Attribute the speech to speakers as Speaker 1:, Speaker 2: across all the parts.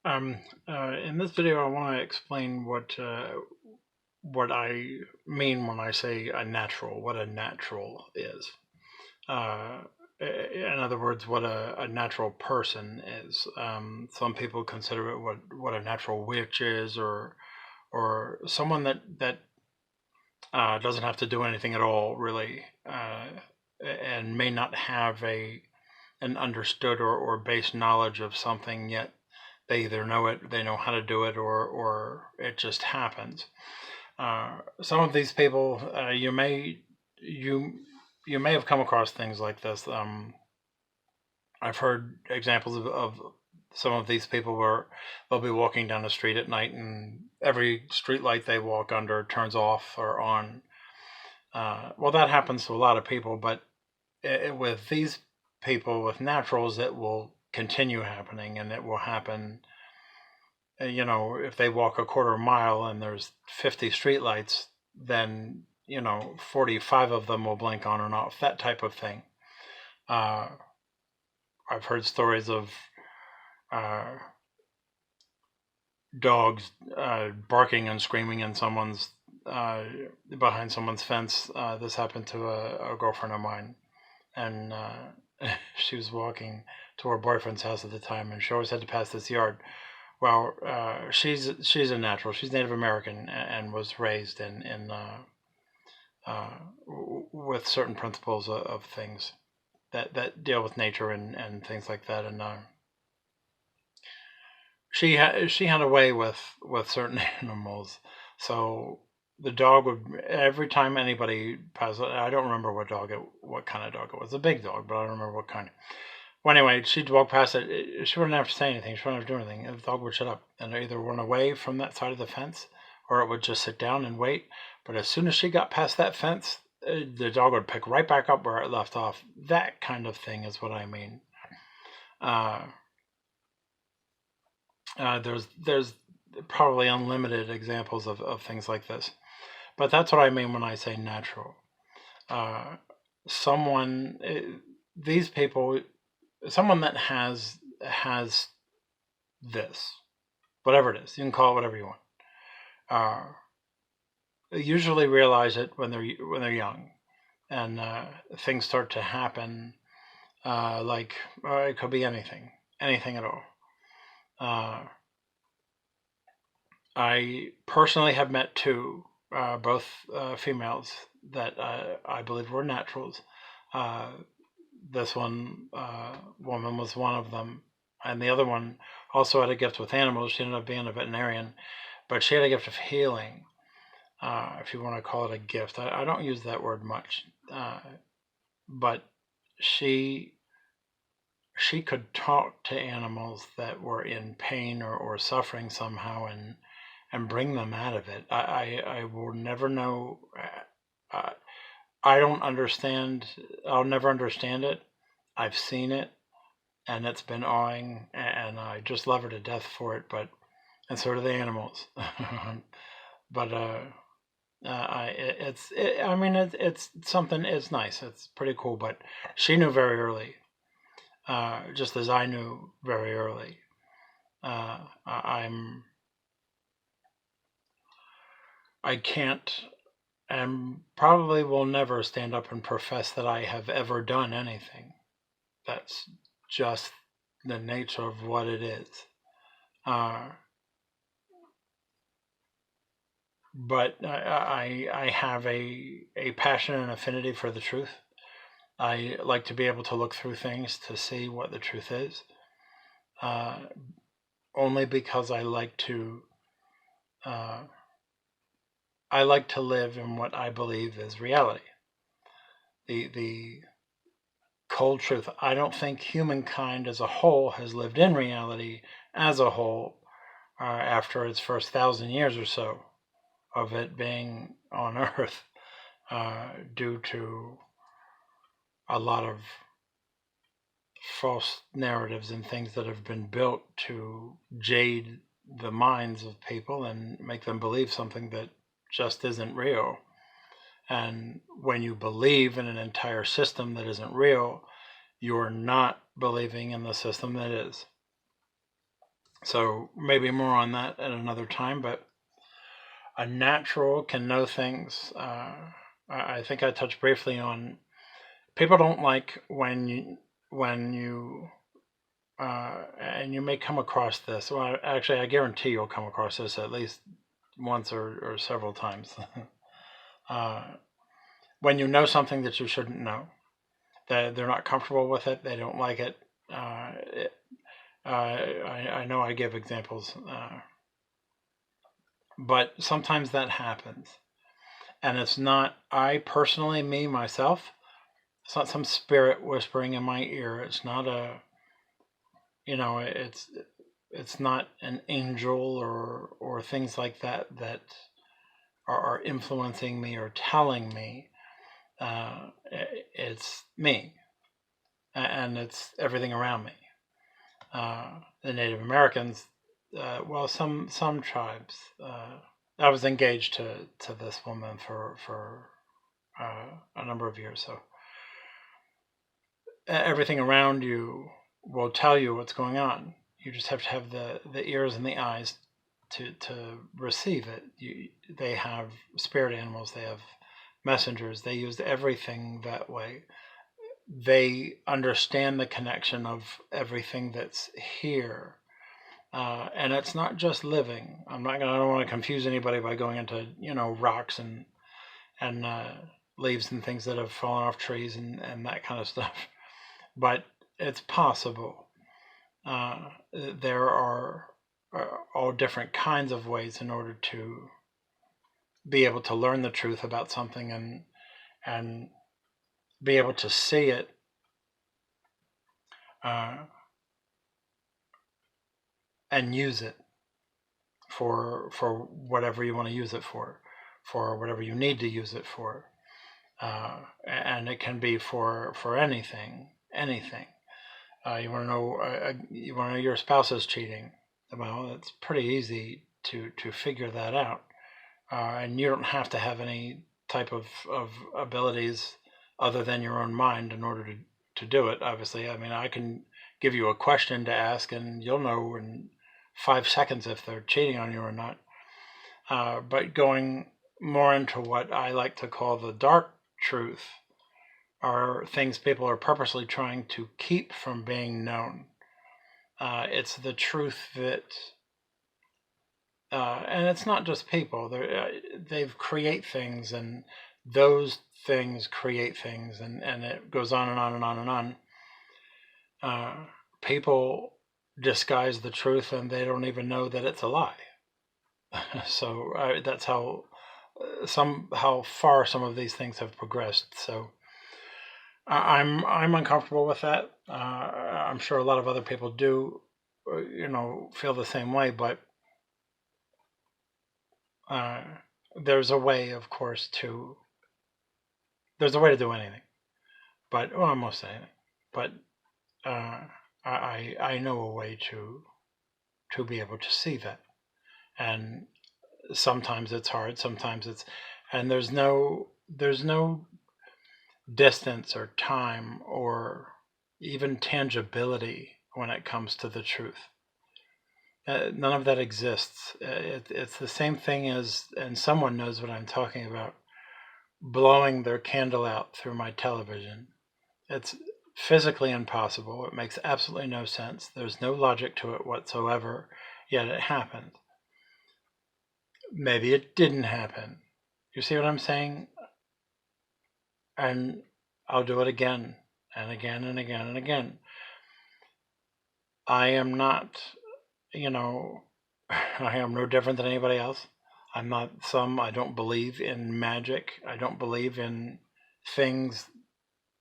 Speaker 1: Um, in this video, I want to explain what I mean when I say a natural, what a natural is. Uh, in other words, what a natural person is. Some people consider it what a natural witch is, or someone that doesn't have to do anything at all, really, and may not have an understood or base knowledge of something yet. They either know it, they know how to do it, or it just happens. Some of these people, you you may have come across things like this. I've heard examples of some of these people where they'll be walking down the street at night and every street light they walk under turns off or on. Well, that happens to a lot of people, but with these people, with naturals, it will continue happening, and it will happen. If they walk a quarter mile and there's 50 streetlights, then 45 of them will blink on and off. That type of thing. Uh, I've heard stories of uh, dogs barking and screaming in someone's behind someone's fence. This happened to a girlfriend of mine, and she was walking to her boyfriend's house at the time, and she always had to pass this yard. Well, she's a natural. She's Native American and was raised in with certain principles of things that deal with nature and things like that. And she had a way with certain animals. So the dog would, every time anybody passed, I don't remember what kind of dog it was. A big dog, but I don't remember what kind. Well, anyway, she'd walk past it. She wouldn't have to say anything. She wouldn't have to do anything. The dog would shut up and either run away from that side of the fence, or it would just sit down and wait. But as soon as she got past that fence, the dog would pick right back up where it left off. That kind of thing is what I mean. There's probably unlimited examples of things like this, but that's what I mean when I say natural. Someone, these people, someone that has this, whatever it is, you can call it whatever you want. Usually realize it when they're young, and things start to happen. Like it could be anything at all. I personally have met two, both females that I believe were naturals. Uh, this one woman was one of them, and the other one also had a gift with animals. She ended up being a veterinarian, but she had a gift of healing, if you want to call it a gift. I don't use that word much, but she could talk to animals that were in pain or suffering somehow and bring them out of it. I will never know. Uh, I don't understand. I'll never understand it. I've seen it, and it's been awing, and I just love her to death for it. And so do the animals. But it's something. It's nice. It's pretty cool. But she knew very early, just as I knew very early. I can't and probably will never stand up and profess that I have ever done anything. That's just the nature of what it is. But I have a passion and affinity for the truth. I like to be able to look through things to see what the truth is. Only because I like to live in what I believe is reality. The cold truth. I don't think humankind as a whole has lived in reality as a whole after its first 1,000 years or so of it being on Earth, due to a lot of false narratives and things that have been built to jade the minds of people and make them believe something that just isn't real. And when you believe in an entire system that isn't real, you're not believing in the system that is. So maybe more on that at another time, but a natural can know things. I think I touched briefly on people don't like when you and you may come across this. Well, actually, I guarantee you'll come across this at least once or several times. uh, when you know something that you shouldn't know, that they're not comfortable with it, they don't like it. I know I give examples, but sometimes that happens, and it's not I personally, me myself. It's not some spirit whispering in my ear. It's not a, it's not an angel or things like that that are influencing me or telling me. It's me, and it's everything around me. The Native Americans, well, some tribes. I was engaged to this woman for a number of years, so everything around you will tell you what's going on. You just have to have the ears and the eyes to receive it. They have spirit animals. They have messengers. They use everything that way. They understand the connection of everything that's here. And it's not just living. I don't want to confuse anybody by going into, rocks and leaves and things that have fallen off trees and that kind of stuff. But it's possible. There are all different kinds of ways in order to be able to learn the truth about something and be able to see it and use it for whatever you want to use it for whatever you need to use it for, and it can be for anything. You want to know your spouse is cheating. Well, it's pretty easy to figure that out, and you don't have to have any type of abilities other than your own mind in order to do it. Obviously, I mean, I can give you a question to ask, and you'll know in 5 seconds if they're cheating on you or not. But going more into what I like to call the dark truth are things people are purposely trying to keep from being known. It's the truth that, and it's not just people. They create things, and those things create things, and it goes on and on and on and on. People disguise the truth, and they don't even know that it's a lie. So that's how far some of these things have progressed. So I'm uncomfortable with that. I'm sure a lot of other people do, feel the same way. But there's a way, of course, there's a way to do anything, but almost anything. But I know a way to be able to see that, and sometimes it's hard. Sometimes and there's no distance or time or even tangibility when it comes to the truth. None of that exists. It's the same thing as, and someone knows what I'm talking about, blowing their candle out through my television. It's physically impossible. It makes absolutely no sense. There's no logic to it whatsoever, yet it happened. Maybe it didn't happen. You see what I'm saying? And I'll do it again and again and again and again. I am not, I am no different than anybody else. I don't believe in magic. I don't believe in things.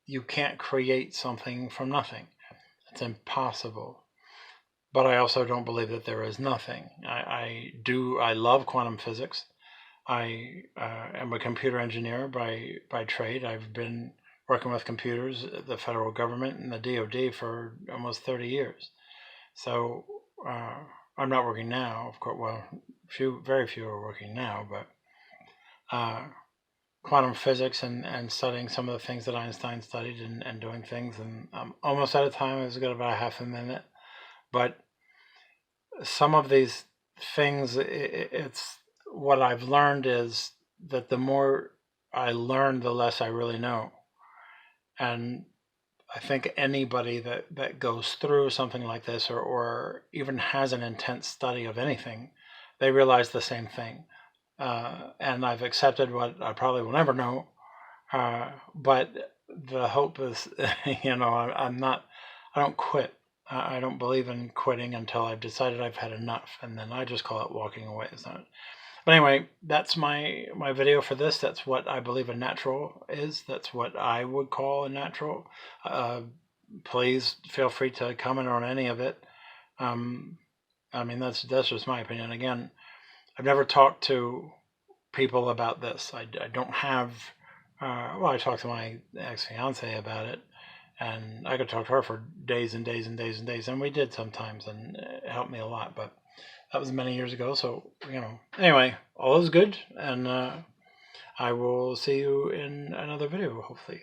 Speaker 1: You can't create something from nothing. It's impossible. But I also don't believe that there is nothing. I love quantum physics. I am a computer engineer by trade. I've been working with computers, the federal government, and the DoD for almost 30 years. So I'm not working now, of course. Well, very few are working now, but quantum physics and studying some of the things that Einstein studied and doing things. And I'm almost out of time. I've got about a half a minute. But some of these things, it's what I've learned is that the more I learn, the less I really know. And I think anybody that goes through something like this, or even has an intense study of anything, they realize the same thing. And I've accepted what I probably will never know. But the hope is, I'm not, I don't quit. I don't believe in quitting until I've decided I've had enough, and then I just call it walking away. It's not. But anyway, that's my video for this. That's what I believe a natural is. That's what I would call a natural. Please feel free to comment on any of it. I mean, that's just my opinion. Again, I've never talked to people about this. I don't have. Well, I talked to my ex-fiance about it, and I could talk to her for days and days and days and days, and we did sometimes, and it helped me a lot. But that was many years ago, so Anyway, all is good, and I will see you in another video, hopefully.